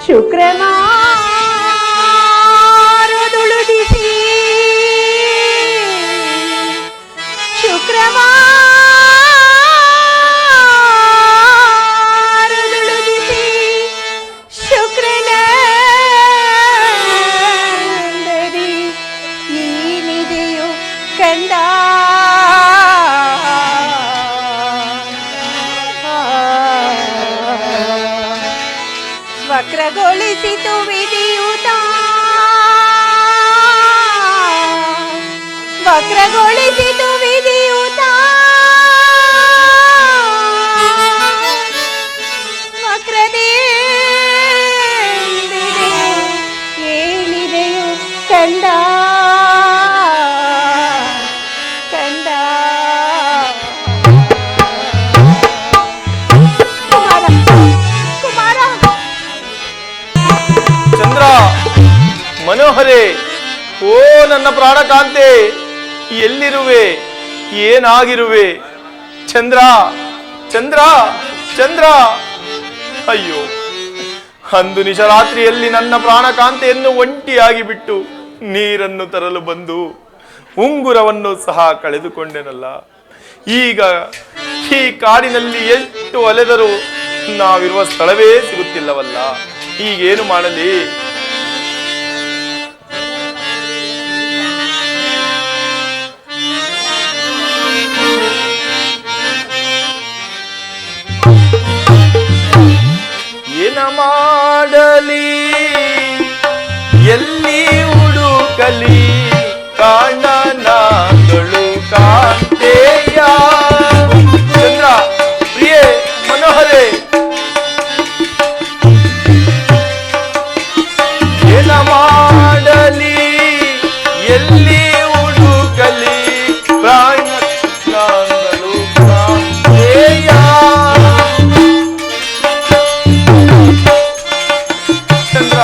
Speaker 6: ಶುಕ್ರವಾರದುಳುದಿಸಿ ಶುಕ್ರವಾರದುಳುದಿಸಿ ಶುಕ್ರನಂದರಿ ಏನಿದೆಯೋ ಕಂದ ವಕ್ರಗೊಳಿಸಿತು ವಿಧಿಯುತ ವಕ್ರಗೊಳಿಸಿತು ವಿಧಿಯುತ ವಕ್ರದೇಂದಿದೆ ಏನಿದೆಯೋ ಕಂದ ಕಂದ ಕುಮಾರ ಕುಮಾರ
Speaker 5: ಚಂದ್ರ, ಮನೋಹರೇ, ಓ ನನ್ನ ಪ್ರಾಣಕಾಂತೆ, ಎಲ್ಲಿರುವೆ? ಏನಾಗಿರುವೆ? ಚಂದ್ರ, ಚಂದ್ರ, ಚಂದ್ರ. ಅಯ್ಯೋ, ಅಂದು ನಿಶರಾತ್ರಿಯಲ್ಲಿ ನನ್ನ ಪ್ರಾಣಕಾಂತೆಯನ್ನು ಒಂಟಿಯಾಗಿ ಬಿಟ್ಟು ನೀರನ್ನು ತರಲು ಬಂದು ಉಂಗುರವನ್ನು ಸಹ ಕಳೆದುಕೊಂಡೆನಲ್ಲ. ಈಗ ಈ ಕಾಡಿನಲ್ಲಿ ಎಷ್ಟು ಅಲೆದರೂ ನಾವಿರುವ ಸ್ಥಳವೇ ಸಿಗುತ್ತಿಲ್ಲವಲ್ಲ. ಈಗೇನು ಮಾಡಲಿ? ಏನ ಮಾಡಲಿ? ಎಲ್ಲಿ ಹುಡುಕಲಿ? ಕಾಣನಾಗಳು ಕಾಂತೆಯ. ಚಂದ್ರ, ಪ್ರಿಯೆ, ಮನೋಹರೇ, ಏನ ಮಾಡಲಿ? ಎಲ್ಲಿ ಹುಡುಕಲಿ? ಪ್ರಾಣಗಳು ಕಾಂತೆಯ. ಚಂದ್ರ,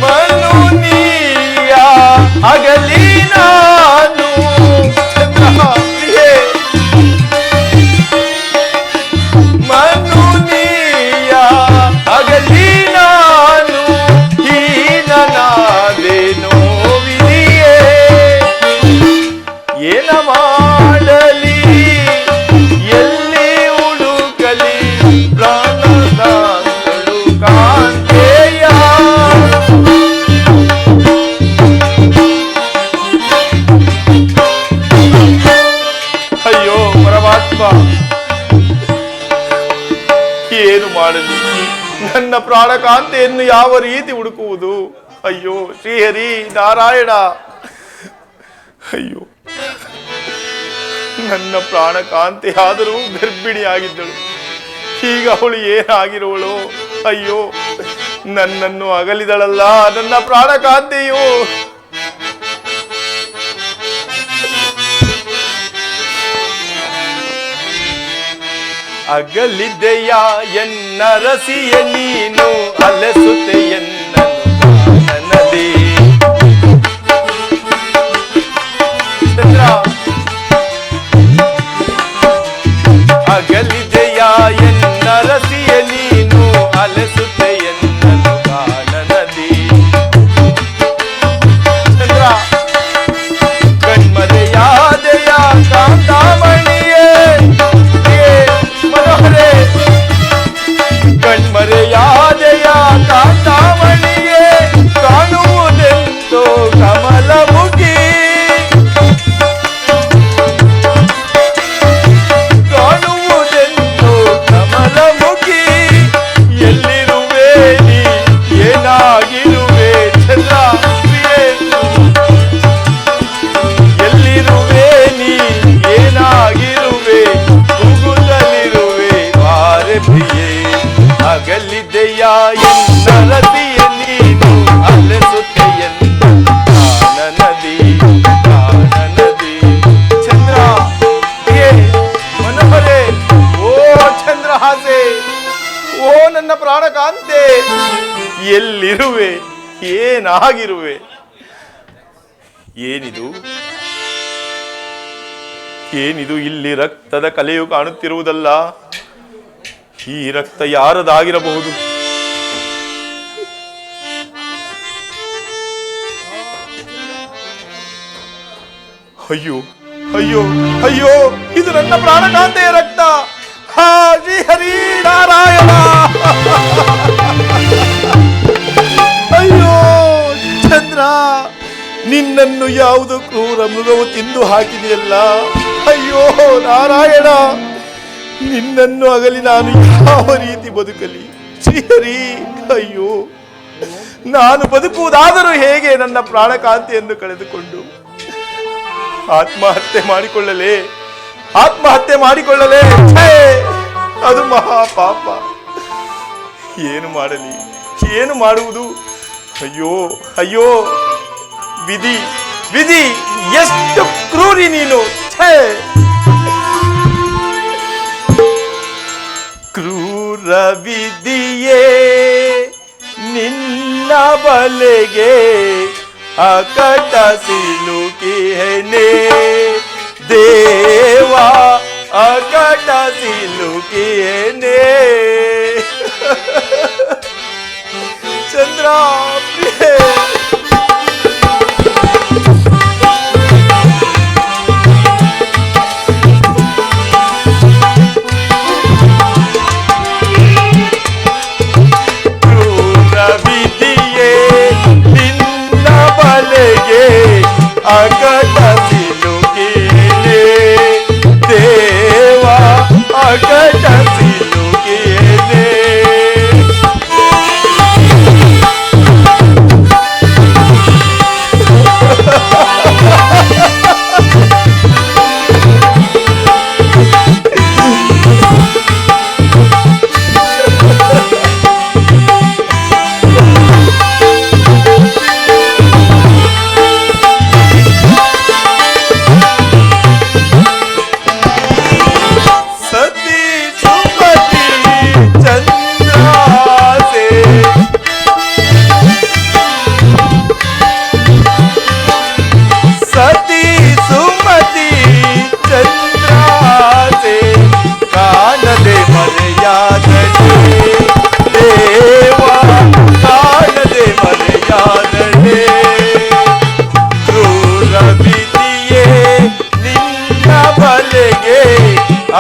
Speaker 5: ಮನುನೀಯ ಅಗಲಿ ನಾನು. ಚಂದ್ರ, ಪ್ರಿಯೆ, ಮನುನೀಯ ಅಗಲಿ ನಾನು. ಹೀನನಾದೇನೋ ವಿಧಿಯೇ. ಏನ ಮಾಡಲಿ? ಎಲ್ಲಿ ಹುಡುಕಲಿ? ಪ್ರಾಣದಾಗಳು ಕಾಂತೆಯ. ಅಯ್ಯೋ ಪರಮಾತ್ಮ, ಏನು ಮಾಡಲಿ? ನನ್ನ ಪ್ರಾಣಕಾಂತೆಯನ್ನು ಯಾವ ರೀತಿ ಹುಡುಕುವುದು? ಅಯ್ಯೋ ಶ್ರೀಹರಿ ನಾರಾಯಣ. ಅಯ್ಯೋ, ನನ್ನ ಪ್ರಾಣಕಾಂತೆಯಾದರೂ ಗರ್ಭಿಣಿಯಾಗಿದ್ದಳು. ಈಗ ಅವಳು ಏನಾಗಿರುವಳು? ಅಯ್ಯೋ, ನನ್ನನ್ನು ಅಗಲಿದಳಲ್ಲ ನನ್ನ ಪ್ರಾಣಕಾಂತೆಯು. ಅಗಲಿದೆಯ ಎನ್ನ ರಸಿಯ ನೀನು, ಅಲೆಸುತ್ತೆ ಎನ್ನನು ಕಾಣನದಿ. ಚಂದ್ರ, ಅಗಲಿದೆಯ ಎನ್ನ ರಸಿಯ ನೀನು, ಅಲೆಸುತ್ತೆ ಎನ್ನನು ಕಾಣನದಿ. ಚಂದ್ರ, ಕಣ್ಮರೆಯಾದೆಯ ಕಾಂತಾಮಣಿಯೇ. ಮನೋಹರೇ, ಕಣ್ಮರೆಯಾದೆಯ ಕಾಂತಾಮಣಿಯೇ. ಕಾಣುವುದೆಂದೋ ಕಮಲ ಮುಗಿ. ಕಾಣುವುದೆಂದೋ ಕಮಲ ಮುಗಿ. ಎಲ್ಲಿರುವೆ ನೀ? ಏನಾಗಿರುವೆ? ಚಂದ್ರ, ಪ್ರಿಯೆ, ಎಲ್ಲಿರುವೆ ನೀ? ಏನಾಗಿರುವೆ? ಕೂಗುತ್ತಲಿರುವೆ ಬಾರೆ ಪ್ರಿಯೆ. ಅಗಲಿದೆಯ ಎನ್ನ ರತಿಯ ನೀನು, ಅಲೆಸುತ್ತೆ ಎನ್ನ ಕಾಣನದಿ, ಕಾಣನದಿ. ಚಂದ್ರ, ಪ್ರಿಯೆ, ಮನೋಹರೇ, ಓ ಚಂದ್ರಹಾಸೆ, ಓ ನನ್ನ ಪ್ರಾಣಕಾಂತೆ, ಎಲ್ಲಿರುವೆ? ಏನಾಗಿರುವೆ? ಏನಿದು? ಏನಿದು? ಇಲ್ಲಿ ರಕ್ತದ ಕಲೆಯು ಕಾಣುತ್ತಿರುವುದಲ್ಲ. ಈ ರಕ್ತ ಯಾರದಾಗಿರಬಹುದು? ಅಯ್ಯೋ ಅಯ್ಯೋ ಅಯ್ಯೋ, ಇದು ನನ್ನ ಪ್ರಾಣಕಾಂತೆಯ ರಕ್ತ. ಹಾ ಶ್ರೀ ಹರಿ ನಾರಾಯಣ. ಅಯ್ಯೋ ಚಂದ್ರ, ನಿನ್ನನ್ನು ಯಾವುದೋ ಕ್ರೂರ ಮೃಗವು ತಿಂದು ಹಾಕಿದೆಯಲ್ಲ. ಅಯ್ಯೋ ನಾರಾಯಣ, ನಿನ್ನನ್ನು ಅಗಲಿ ನಾನು ಯಾವ ರೀತಿ ಬದುಕಲಿ ಶ್ರೀಹರಿ? ಅಯ್ಯೋ, ನಾನು ಬದುಕುವುದಾದರೂ ಹೇಗೆ ನನ್ನ ಪ್ರಾಣಕಾಂತಿಯನ್ನು ಕಳೆದುಕೊಂಡು? ಆತ್ಮಹತ್ಯೆ ಮಾಡಿಕೊಳ್ಳಲೇ, ಆತ್ಮಹತ್ಯೆ ಮಾಡಿಕೊಳ್ಳಲೇ? ಛೇ, ಅದು ಮಹಾಪಾಪ. ಏನು ಮಾಡಲಿ, ಏನು ಮಾಡುವುದು? ಅಯ್ಯೋ ಅಯ್ಯೋ, ವಿಧಿ ವಿಧಿ, ಎಷ್ಟು ಕ್ರೂರಿ ನೀನು! ಛೇ, ಕ್ರೂರ ವಿಧಿಯೇ ನಿನ್ನ ಬಲೆಗೆ ಅಕಟ ಸಿಲುಕಿಯೇನೆ ದೇವಾ, ಅಕಟ ಸಿಲುಕಿಯೇನೆ. ಚಂದ್ರ ಪ್ರಿಯೆ,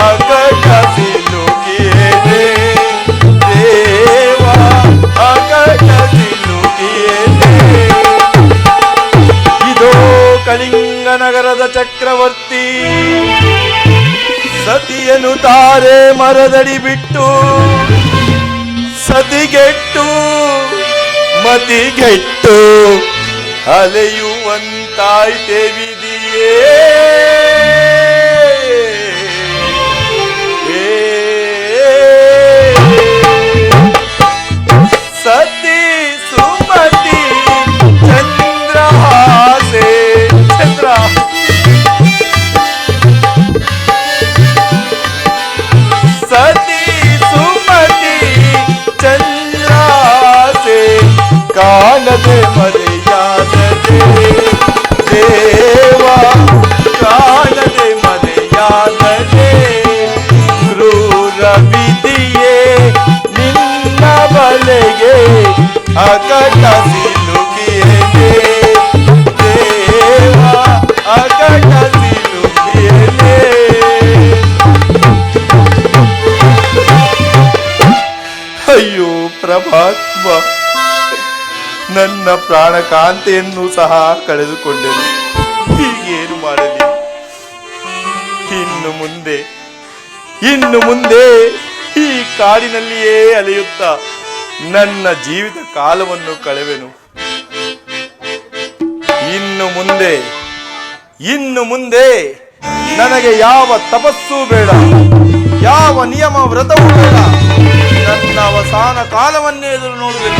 Speaker 5: ಅಕಟ ಸಿಲುಕಿಯೇನೆ ದೇವಾ, ಅಕಟ ಸಿಲುಕಿಯೇನೆ. ಕಳಿಂಗನಗರದ ಚಕ್ರವರ್ತಿ ಸತಿಯನ್ನು ತಾರೆ ಮರದಡಿ ಬಿಟ್ಟು ಸತಿಗೆಟ್ಟು ಮತಿಗೆಟ್ಟು ಅಲೆಯುವಂತಾಯ್ತೆ ವಿಧಿಯೇ. ಸತಿ ಸುಮತಿ ಚಂದ್ರಹಾಸೆ, ಚಂದ್ರ ಸತಿ ಸುಮತಿ ಚಂದ್ರಹಾಸೆ ಕಾಣದೆ ಮರೆಯಾದದೆ ದೇವ, ಕಾಣದೆ ಮರೆಯಾದದೆ. ಕ್ರೂರ ವಿಧಿಯೇ ನಿನ್ನ ಬಲೆಗೆ ಅಕಟ ಸಿಲುಕಿಯೇನೆ ದೇವ, ಅಕಟ ಸಿಲುಕಿಯೇನೆ. ಅಯ್ಯೋ ಪ್ರಭಾತ್ಮ, ನನ್ನ ಪ್ರಾಣಕಾಂತೆಯನ್ನು ಸಹ ಕಳೆದುಕೊಂಡೆನು. ಹೀಗೇನು ಮಾಡಲಿ? ಇನ್ನು ಮುಂದೆ ಈ ಕಾಡಿನಲ್ಲಿಯೇ ಅಲೆಯುತ್ತಾ ನನ್ನ ಜೀವಿತ ಕಾಲವನ್ನು ಕಳೆವೆನು. ಇನ್ನು ಮುಂದೆ ನನಗೆ ಯಾವ ತಪಸ್ಸೂ ಬೇಡ, ಯಾವ ನಿಯಮ ವ್ರತವೂ ಬೇಡ. ನನ್ನ ಅವಸಾನ ಕಾಲವನ್ನೇ ಎದುರು ನೋಡಬೇಕು.